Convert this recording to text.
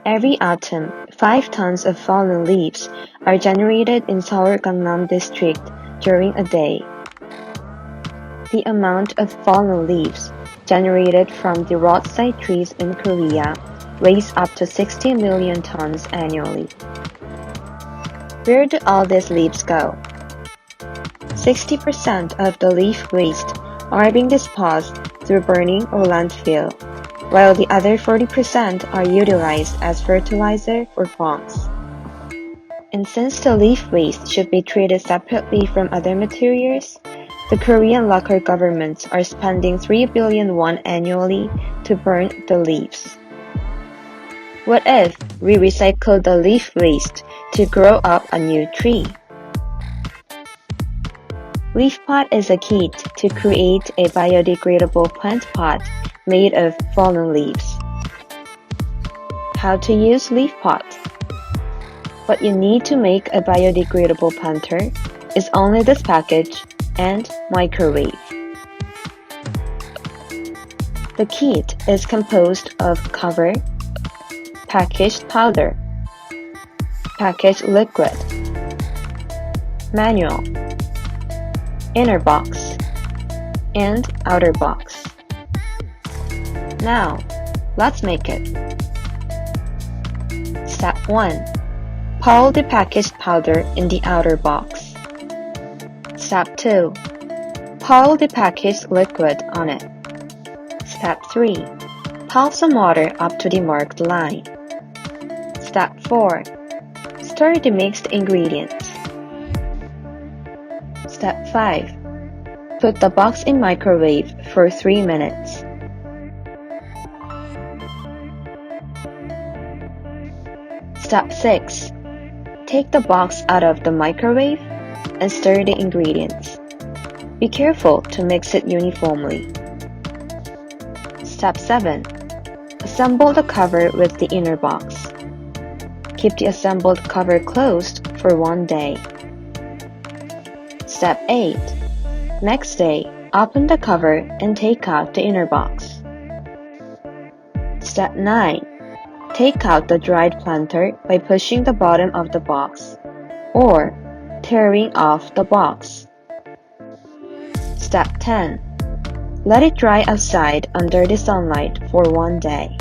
Every autumn, 5 tons of fallen leaves are generated in Seoul Gangnam district during a day. The amount of fallen leaves generated from the roadside trees in Korea weighs up to 60 million tons annually. Where do all these leaves go? 60% of the leaf waste are being disposed through burning or landfill, while the other 40% are utilized as fertilizer or farms. And since the leaf waste should be treated separately from other materials, the Korean local governments are spending 3 billion won annually to burn the leaves. What if we recycle the leaf waste to grow up a new tree? leafpot is a kit to create a biodegradable plant pot made of fallen leaves. How to use leafpot? What you need to make a biodegradable planter is only this package and microwave. The kit is composed of cover, packaged powder, packaged liquid, manual, inner box, and outer box. Now, let's make it. Step 1. Pour the packaged powder in the outer box. Step 2. Pour the packaged liquid on it. Step 3. Pour some water up to the marked line. Step 4. Stir the mixed ingredients. Step 5. Put the box in microwave for 3 minutes. Step 6. Take the box out of the microwave and stir the ingredients. Be careful to mix it uniformly. Step 7. Assemble the cover with the inner box. Keep the assembled cover closed for 1 day. Step 8. Next day, open the cover and take out the inner box. Step 9. Take out the dried planter by pushing the bottom of the box or tearing off the box. Step 10. Let it dry outside under the sunlight for 1 day.